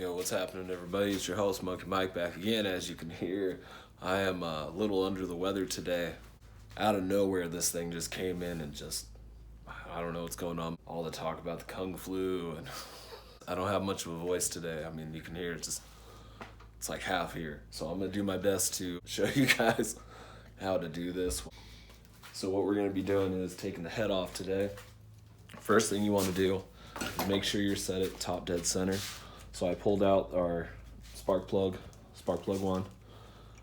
Yo, what's happening, everybody? It's your host, Monkey Mike, back again. As you can hear, I am a little under the weather today. Out of nowhere, this thing just came in and I don't know what's going on. All the talk about the Kung Flu, and I don't have much of a voice today. I mean, you can hear it's like half here. So I'm going to do my best to show you guys how to do this. So what we're going to be doing is taking the head off today. First thing you want to do is make sure you're set at top dead center. So I pulled out our spark plug one.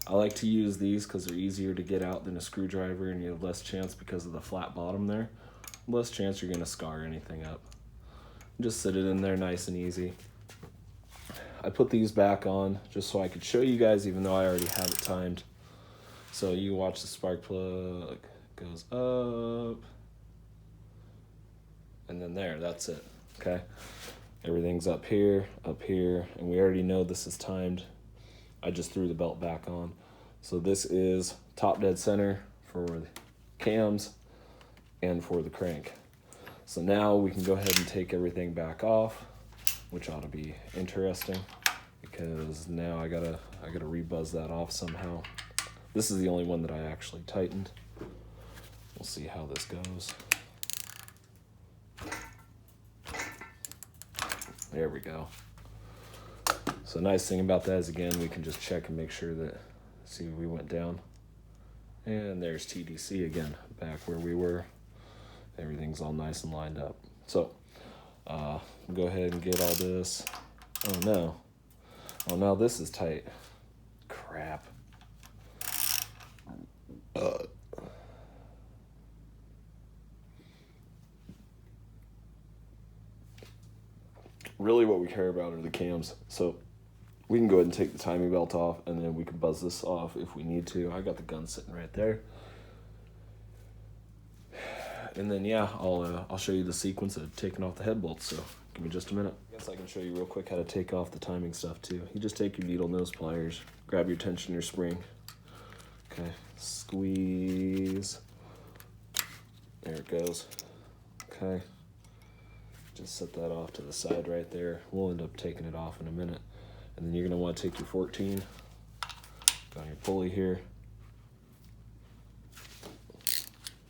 I like to use these because they're easier to get out than a screwdriver, and you have less chance, because of the flat bottom there, less chance you're going to scar anything up. Just sit it in there nice and easy. I put these back on just so I could show you guys, even though I already have it timed. So you watch the spark plug goes up, and then there, that's it. Okay. Everything's up here, and we already know this is timed. I just threw the belt back on. So this is top dead center for the cams and for the crank. So now we can go ahead and take everything back off, which ought to be interesting, because now I gotta rebuzz that off somehow. This is the only one that I actually tightened. We'll see how this goes. There we go. So nice thing about that is, again, we can just check and make sure that, see, we went down. And there's TDC again, back where we were. Everything's all nice and lined up. So, go ahead and get all this. Oh no, this is tight. Crap. Really what we care about are the cams. So we can go ahead and take the timing belt off, and then we can buzz this off if we need to. I got the gun sitting right there. And then, yeah, I'll show you the sequence of taking off the head bolts. So give me just a minute. I guess I can show you real quick how to take off the timing stuff too. You just take your needle nose pliers, grab your tensioner spring. Okay, squeeze. There it goes. Okay. Just set that off to the side right there. We'll end up taking it off in a minute. And then you're going to want to take your 14, go on your pulley here,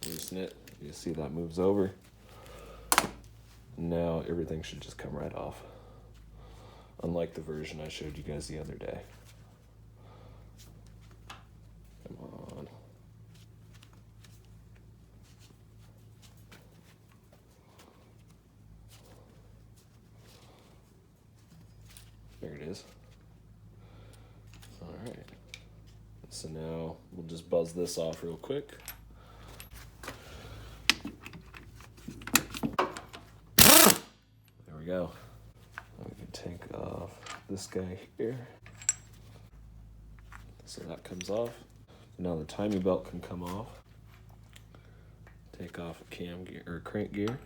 loosen it. You see that moves over. Now everything should just come right off, unlike the version I showed you guys the other day. Come on. There it is. All right. So now we'll just buzz this off real quick. There we go. We can take off this guy here. So that comes off. Now the timing belt can come off. Take off a cam gear or crank gear.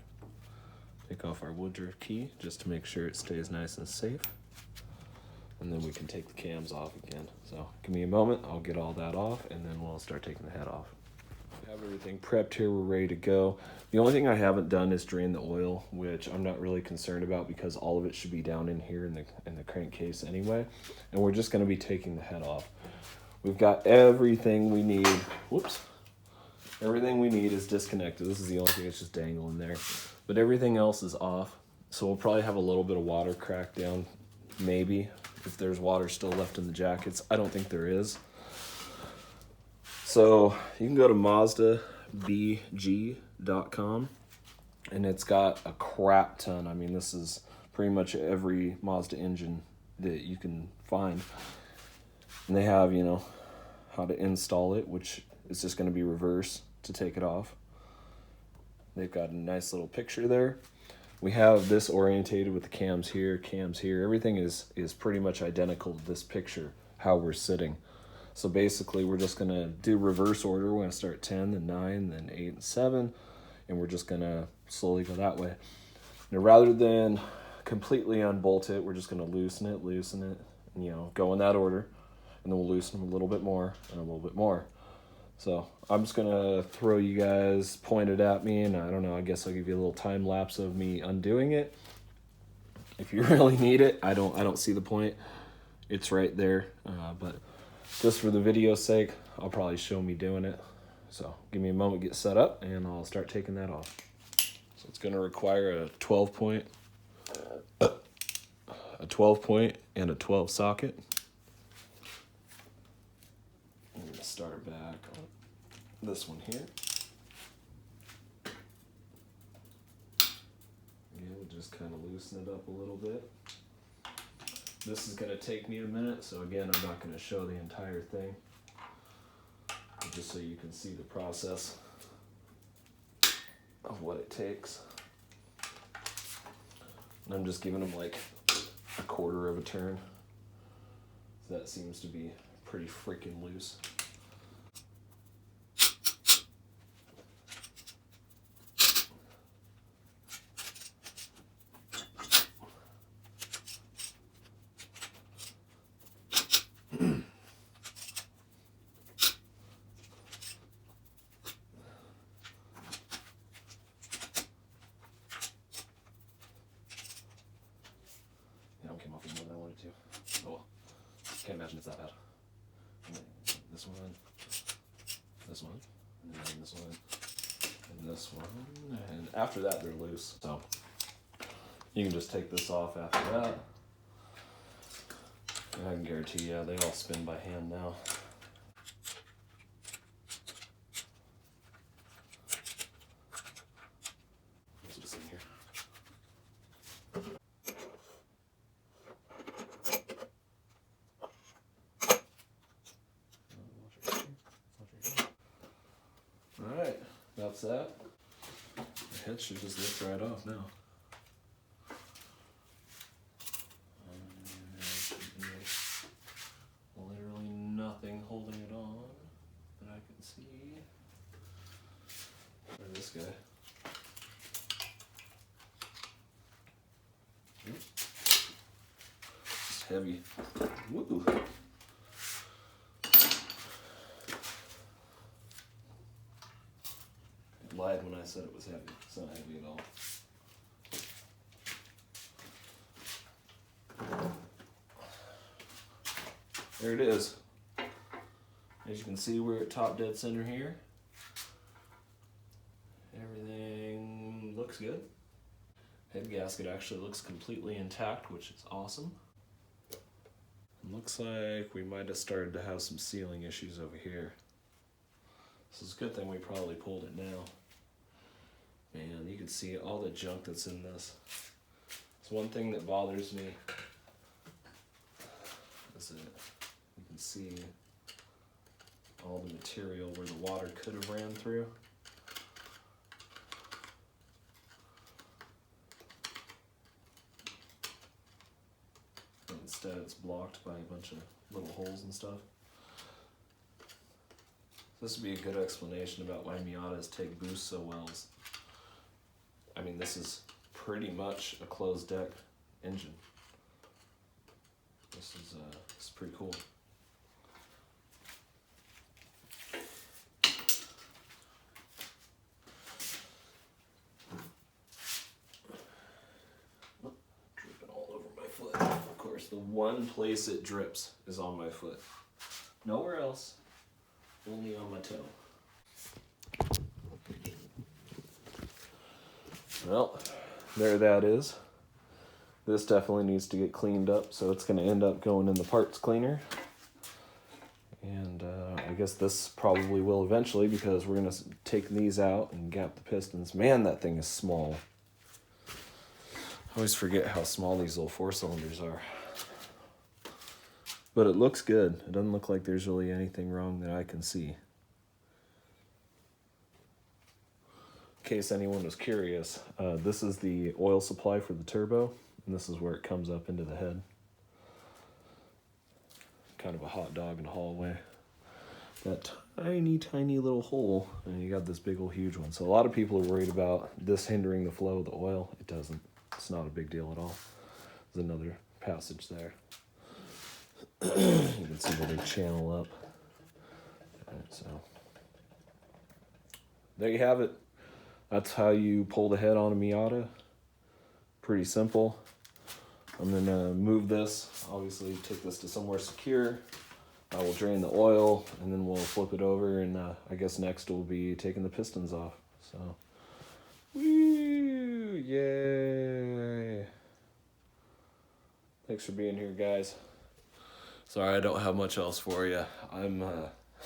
Take off our Woodruff key just to make sure it stays nice and safe. And then we can take the cams off again. So give me a moment, I'll get all that off, and then we'll start taking the head off. We have everything prepped here, we're ready to go. The only thing I haven't done is drain the oil, which I'm not really concerned about, because all of it should be down in here in the crankcase anyway. And we're just gonna be taking the head off. We've got everything we need. Whoops. Everything we need is disconnected. This is the only thing that's just dangling there. But everything else is off. So we'll probably have a little bit of water cracked down, maybe, if there's water still left in the jackets. I don't think there is. So you can go to MazdaBG.com, and it's got a crap ton. I mean, this is pretty much every Mazda engine that you can find. And they have, how to install it, which is just going to be reverse to take it off. They've got a nice little picture there. We have this orientated with the cams here. Everything is pretty much identical to this picture, how we're sitting. So basically, we're just going to do reverse order. We're going to start 10, then 9, then 8, and 7. And we're just going to slowly go that way. Now, rather than completely unbolt it, we're just going to loosen it, and, go in that order. And then we'll loosen them a little bit more and a little bit more. So I'm just going to throw you guys pointed at me, and I don't know, I guess I'll give you a little time lapse of me undoing it. if you really need it. I don't see the point. It's right there, but just for the video's sake, I'll probably show me doing it. So give me a moment to get set up, and I'll start taking that off. So it's going to require a 12 point, and a 12 socket. I'm going to start back on this one here. Yeah, we'll just kind of loosen it up a little bit. This is going to take me a minute, so again, I'm not going to show the entire thing, just so you can see the process of what it takes. And I'm just giving them like a quarter of a turn. So that seems to be pretty freaking loose. Came off more than I wanted to. Oh well. Can't imagine it's that bad. This one, this one, and then this one, and this one, and after that they're loose. So you can just take this off after that. And I can guarantee you, they all spin by hand now. What's this in here? Alright, that's that. The head should just lift right off now. Literally nothing holding it on that I can see. Or this guy. It's heavy. Woo! I lied when I said it was heavy. It's not heavy at all. There it is. As you can see, we're at top dead center here. Everything looks good. Head gasket actually looks completely intact, which is awesome. Looks like we might have started to have some sealing issues over here. This is a good thing we probably pulled it now. Man, you can see all the junk that's in this. It's one thing that bothers me. Is it? You can see all the material where the water could have ran through. But instead it's blocked by a bunch of little holes and stuff. This would be a good explanation about why Miatas take boost so well. I mean, this is pretty much a closed deck engine. This is pretty cool. Dripping all over my foot. Of course, the one place it drips is on my foot. Nowhere else. Only on my toe. Well, there that is. This definitely needs to get cleaned up, so it's going to end up going in the parts cleaner. And I guess this probably will eventually, because we're going to take these out and gap the pistons. Man, that thing is small. I always forget how small these little 4-cylinders are. But it looks good. It doesn't look like there's really anything wrong that I can see. In case anyone was curious, this is the oil supply for the turbo, and this is where it comes up into the head. Kind of a hot dog in the hallway. That tiny, tiny little hole, and you got this big old huge one. So a lot of people are worried about this hindering the flow of the oil. It doesn't. It's not a big deal at all. There's another passage there. You can see the big channel up. Right, so there you have it. That's how you pull the head on a Miata. Pretty simple. I'm gonna move this, obviously take this to somewhere secure. I will drain the oil and then we'll flip it over, and I guess next we'll be taking the pistons off. So, woo, yay. Thanks for being here, guys. Sorry I don't have much else for you. I'm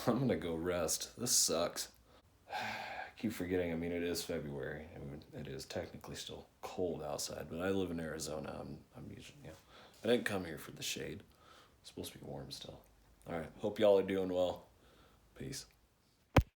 gonna go rest. This sucks. I keep forgetting, I mean, it is February. I mean, it is technically still cold outside, but I live in Arizona. I'm usually, I didn't come here for the shade. It's supposed to be warm still. All right, hope y'all are doing well. Peace.